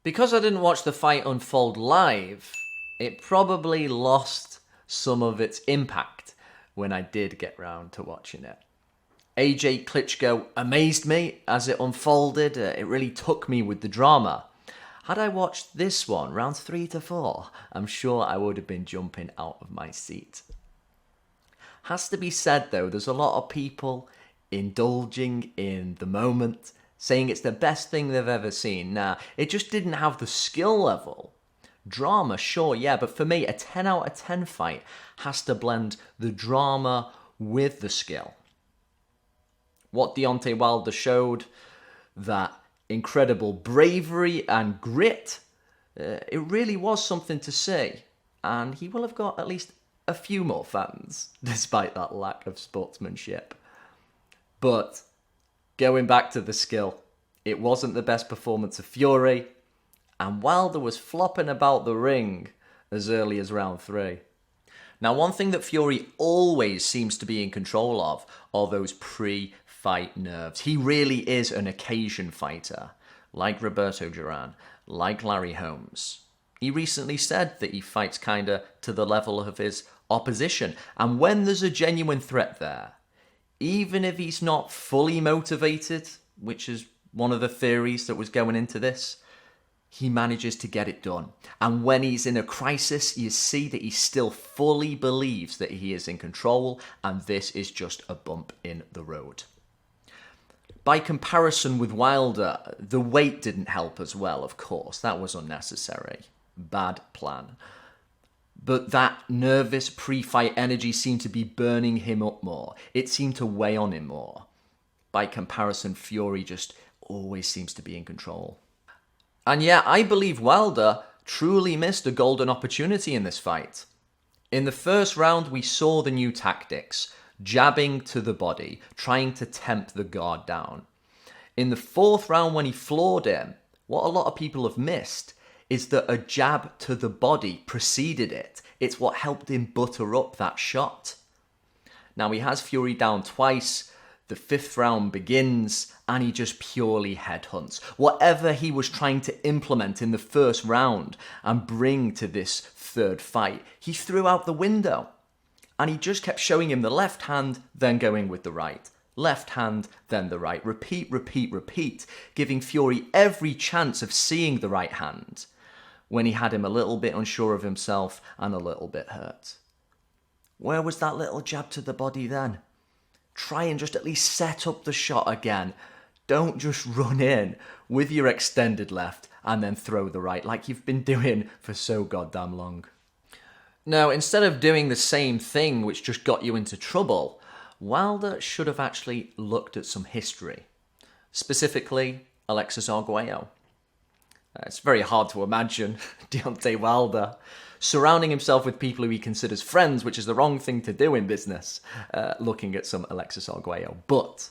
Because I didn't watch the fight unfold live, it probably lost some of its impact when I did get round to watching it. AJ Klitschko amazed me as it unfolded. It really took me with the drama. Had I watched this one, rounds 3 to 4, I'm sure I would have been jumping out of my seat. Has to be said though, there's a lot of people indulging in the moment, saying it's the best thing they've ever seen. Nah, it just didn't have the skill level. Drama, sure, yeah, but for me, a 10 out of 10 fight has to blend the drama with the skill. What Deontay Wilder showed, that incredible bravery and grit, it really was something to see. And he will have got at least a few more fans, despite that lack of sportsmanship. But going back to the skill, it wasn't the best performance of Fury, and Wilder was flopping about the ring as early as round 3. Now, one thing that Fury always seems to be in control of are those pre-fight nerves. He really is an occasion fighter, like Roberto Duran, like Larry Holmes. He recently said that he fights kinda to the level of his opposition, and when there's a genuine threat there, even if he's not fully motivated, which is one of the theories that was going into this, he manages to get it done. And when he's in a crisis, you see that he still fully believes that he is in control, and this is just a bump in the road. By comparison with Wilder, the weight didn't help as well, of course. That was unnecessary. Bad plan. But that nervous pre-fight energy seemed to be burning him up more. It seemed to weigh on him more. By comparison, Fury just always seems to be in control. And yeah, I believe Wilder truly missed a golden opportunity in this fight. In the first round, we saw the new tactics, jabbing to the body, trying to tempt the guard down. In the fourth round, when he floored him, what a lot of people have missed is that a jab to the body preceded it. It's what helped him butter up that shot. Now, he has Fury down twice. The fifth round begins, and he just purely headhunts. Whatever he was trying to implement in the first round and bring to this third fight, he threw out the window. And he just kept showing him the left hand, then going with the right. Left hand, then the right. Repeat, repeat, repeat, giving Fury every chance of seeing the right hand when he had him a little bit unsure of himself and a little bit hurt. Where was that little jab to the body then? Try and just at least set up the shot again. Don't just run in with your extended left and then throw the right like you've been doing for so goddamn long. Now, instead of doing the same thing which just got you into trouble, Wilder should have actually looked at some history. Specifically, Alexis Arguello. It's very hard to imagine Deontay Wilder surrounding himself with people who he considers friends, which is the wrong thing to do in business, looking at some Alexis Arguello. But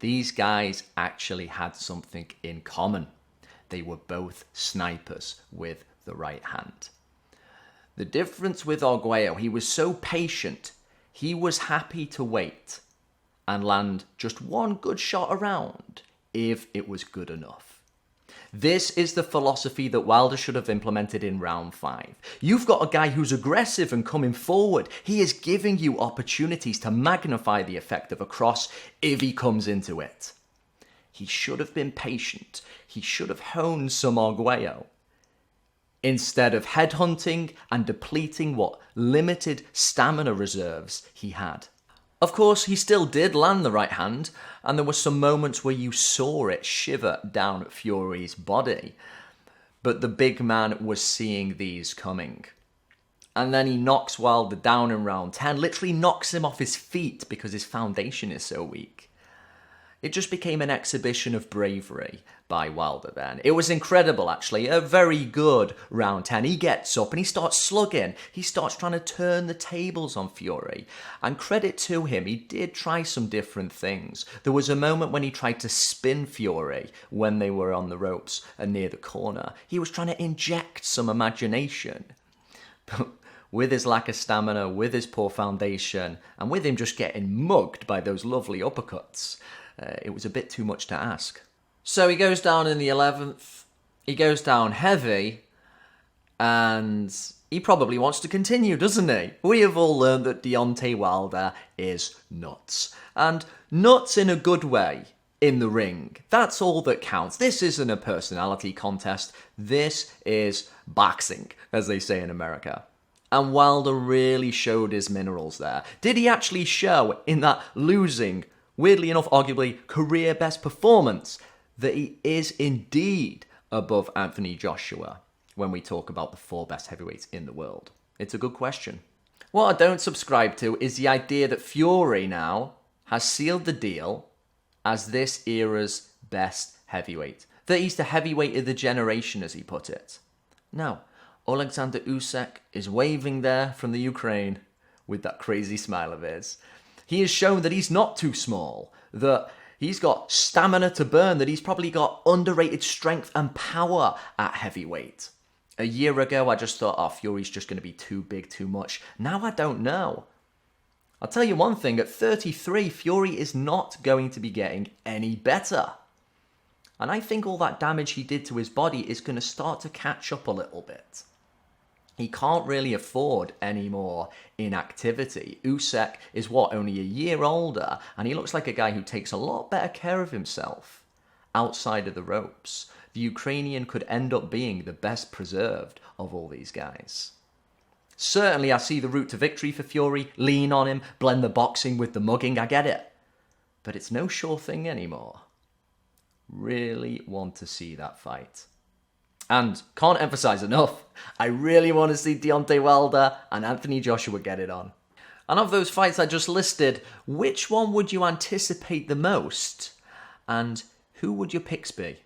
these guys actually had something in common. They were both snipers with the right hand. The difference with Arguello, he was so patient, he was happy to wait and land just one good shot around if it was good enough. This is the philosophy that Wilder should have implemented in round 5. You've got a guy who's aggressive and coming forward. He is giving you opportunities to magnify the effect of a cross if he comes into it. He should have been patient. He should have honed some Arguello, instead of headhunting and depleting what limited stamina reserves he had. Of course, he still did land the right hand, and there were some moments where you saw it shiver down Fury's body. But the big man was seeing these coming. And then he knocks Wilder down in round 10, literally knocks him off his feet because his foundation is so weak. It just became an exhibition of bravery by Wilder then. It was incredible, actually. A very good round 10. He gets up and he starts slugging. He starts trying to turn the tables on Fury. And credit to him, he did try some different things. There was a moment when he tried to spin Fury when they were on the ropes and near the corner. He was trying to inject some imagination. But with his lack of stamina, with his poor foundation, and with him just getting mugged by those lovely uppercuts, it was a bit too much to ask. So he goes down in the 11th. He goes down heavy, and he probably wants to continue, doesn't he? We have all learned that Deontay Wilder is nuts. And nuts in a good way in the ring. That's all that counts. This isn't a personality contest. This is boxing, as they say in America. And Wilder really showed his minerals there. Did he actually show in that losing, weirdly enough, arguably career best performance, that he is indeed above Anthony Joshua when we talk about the 4 best heavyweights in the world? It's a good question. What I don't subscribe to is the idea that Fury now has sealed the deal as this era's best heavyweight. That he's the heavyweight of the generation, as he put it. No, Alexander Usyk is waving there from the Ukraine with that crazy smile of his. He has shown that he's not too small, that he's got stamina to burn, that he's probably got underrated strength and power at heavyweight. A year ago, I just thought, Fury's just going to be too big, too much. Now I don't know. I'll tell you one thing, at 33, Fury is not going to be getting any better. And I think all that damage he did to his body is going to start to catch up a little bit. He can't really afford any more inactivity. Usyk is only a year older, and he looks like a guy who takes a lot better care of himself outside of the ropes. The Ukrainian could end up being the best preserved of all these guys. Certainly, I see the route to victory for Fury. Lean on him, blend the boxing with the mugging, I get it. But it's no sure thing anymore. Really want to see that fight. And can't emphasize enough, I really want to see Deontay Wilder and Anthony Joshua get it on. And of those fights I just listed, which one would you anticipate the most? And who would your picks be?